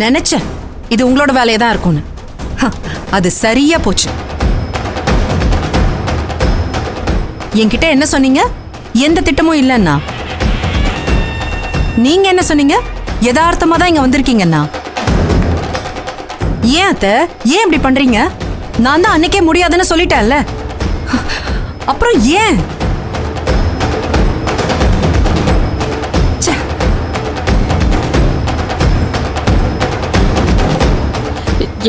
நினைச்சேன் இது உங்களோட வேலையா தான் இருக்கும்னு. அது சரியா போச்சு. என்கிட்ட என்ன சொன்னீங்க? எந்த திட்டமும் இல்லைன்னா. நீங்க என்ன சொன்னீங்க? யதார்த்தமா தான் இங்க வந்திருக்கீங்கன்னா. ஏன் அத்தை, ஏன் இப்படி பண்றீங்க? நான் தான் அன்னைக்கே முடியாதுன்னு சொல்லிட்டேன்ல. அப்புறம் ஏன்?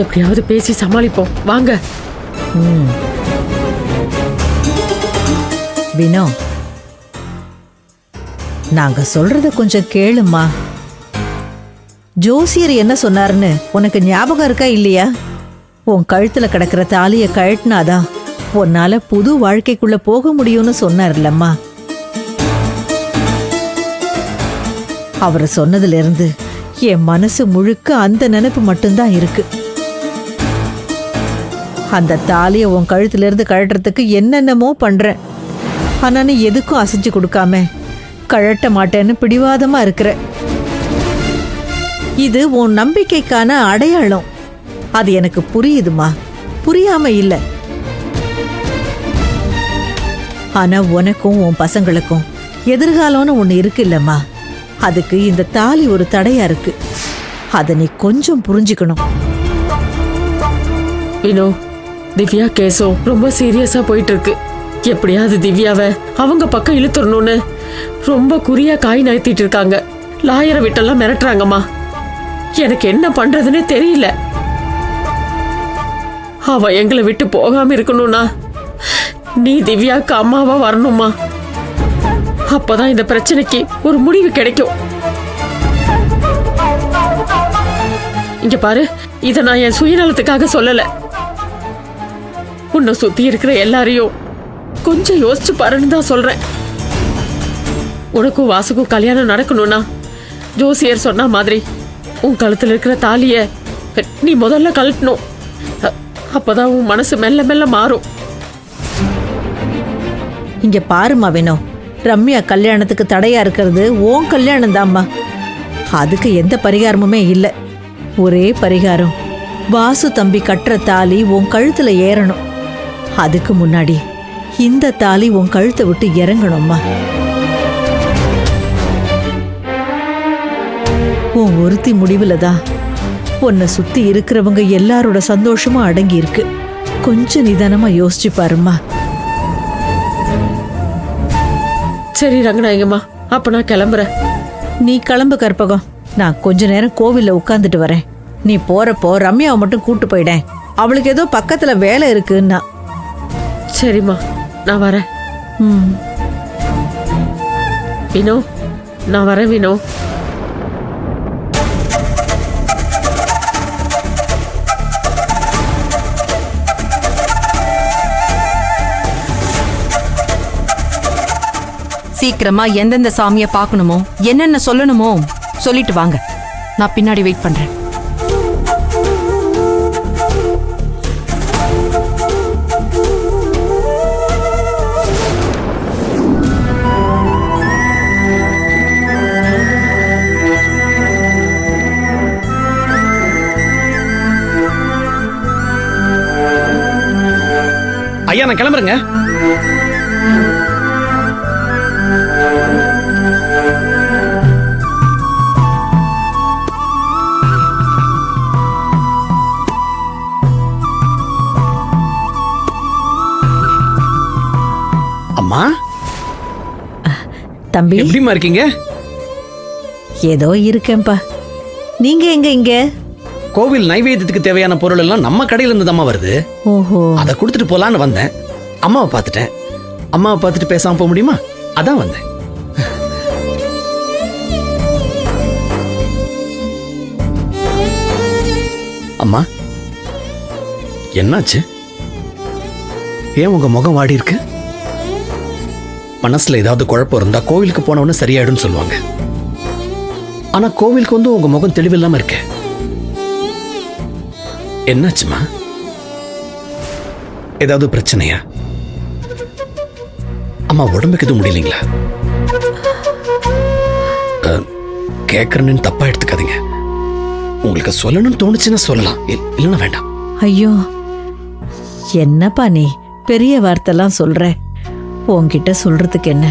எப்படியாவது பேசி சமாளிப்போம் வாங்க. வினோ, நாங்க சொல்றத கொஞ்சம் கேளுமா. ஜோசியர் என்ன சொன்னாருன்னு உனக்கு ஞாபகம் இருக்கா இல்லையா? உன் கழுத்துல கிடக்கிற தாலிய கழட்டினாதான் உன்னால புது வாழ்க்கைக்குள்ள போக முடியும்னு சொன்னார்லம்மா. அவர் சொன்னதுல இருந்து என் மனசு முழுக்க அந்த நினைப்பு மட்டும்தான் இருக்கு. அந்த தாலிய உன் கழுத்துல இருந்து கழட்டுறதுக்கு என்னென்னமோ பண்றேன். ஆனா நீ எதுக்கும் அசைஞ்சு கொடுக்காம கழட்ட மாட்டேன்னு பிடிவாதமா இருக்கிற. இது உன் நம்பிக்கைக்கான அடையாளம். அது எனக்கு புரியுதுமா, புரியாம இல்ல. ஆனா உனக்கும் உன் பசங்களுக்கும் எதிர்காலம்னு ஒண்ணு இருக்கு இல்லம்மா. அதுக்கு இந்த தாலி ஒரு தடையா இருக்கு. அதை நீ கொஞ்சம் புரிஞ்சுக்கணும். வினோ, திவ்யா கேஸும் ரொம்ப சீரியஸா போயிட்டு இருக்கு. எப்படியாவது திவ்யாவை அவங்க பக்கம் இழுத்துடணும்னு ரொம்ப குறியா காய் நகர்த்திட்டு இருக்காங்க. லாயரை விட்டெல்லாம் மிரட்டுறாங்கம்மா. எனக்கு என்ன பண்றதுன்னே தெரியல. அவ எங்களை விட்டு போகாம இருக்கணும்னா நீ திவ்யாவுக்கு அம்மாவா வரணுமா? அப்பதான் இந்த பிரச்சனைக்கு ஒரு முடிவு கிடைக்கும். இங்க பாரு, இத நான் என் சுயநலத்துக்காக சொல்லல. உன்னை சுத்தி இருக்கிற எல்லாரையும் கொஞ்சம் யோசிச்சு பாருன்னு தான் சொல்றேன். உனக்கும் வாசுக்கும் கல்யாணம் நடக்கணும்னா ஜோசியர் சொன்ன மாதிரி உன் கழுத்துல இருக்கிற தாலிய நீ முதல்ல கழட்டணும். அப்பதான் உன் மனசு மெல்ல மெல்ல மாறும். இங்க பாருமா வினோ, ரம்யா கல்யாணத்துக்கு தடையா இருக்கிறது உன் கல்யாணம் தான்மா. அதுக்கு எந்த பரிகாரமுமே இல்லை. ஒரே பரிகாரம், வாசு தம்பி கட்டுற தாலி உன் கழுத்துல ஏறணும். அதுக்கு முன்னாடி இந்த தாலி உன் கழுத்தை விட்டு இறங்கணும்மா. உன் ஒருத்தி முடிவுல தான் உன்னை சுத்தி இருக்கிறவங்க எல்லாரோட சந்தோஷமும் அடங்கி இருக்கு. கொஞ்சம் நிதானமா யோசிச்சு பாருமா. சரி ரங்கநாயகம்மா, அப்ப நான் கிளம்புறேன். நீ கிளம்பு கற்பகம். நான் கொஞ்ச நேரம் கோவில்ல உட்கார்ந்துட்டு வரேன். நீ போறப்போ ரம்யாவை மட்டும் கூட்டு போயிடேன். அவளுக்கு ஏதோ பக்கத்துல வேலை இருக்குன்னா. சரிம்மா, நான் வரேன். வினோ, நான் வரேன் வினோ. சீக்கிரமா எந்தெந்த சாமியை பார்க்கணுமோ என்னென்ன சொல்லணுமோ சொல்லிட்டு வாங்க. நான் பின்னாடி வெயிட் பண்றேன். ஐயா, நான் கிளம்புறேங்க. அம்மா, தம்பி எப்படிமா இருக்கீங்க? ஏதோ இருக்கேன்பா. நீங்க எங்க இங்க? கோவில் நைவேத்தியத்துக்கு தேவையான பொருள் எல்லாம் நம்ம கடையில இருந்து தான் வருது. ஓஹோ, அதை கொடுத்துட்டு போலான்னு வந்தேன். அம்மாவை பார்த்துட்டேன். அம்மாவை பார்த்துட்டு பேசாம போக முடியுமா? அதான் வந்தேன். அம்மா, என்னாச்சு? ஏன் உங்க முகம் வாடி இருக்கு? மனசுல ஏதாவது குழப்பம் இருந்தா கோவிலுக்கு போனவொன்னு சரியாயிடும் சொல்லுவாங்க. ஆனா கோவிலுக்கு வந்து உங்க முகம் தெளிவில்லாம இருக்க. என்னாச்சுமா? ஏதாவது பிரச்சனையா? அம்மா, உடம்புக்கு எதுவும் முடியலைங்களா? கேட்கறேன்னு தப்பா எடுத்துக்காதீங்க. உங்களுக்கு சொல்லணும்னு தோணுச்சுன்னா சொல்லலாம், இல்லைன்னா வேண்டாம். ஐயோ, என்னப்பா நீ பெரிய வார்த்தைலாம் சொல்ற? உன்கிட்ட சொல்றதுக்கு என்ன?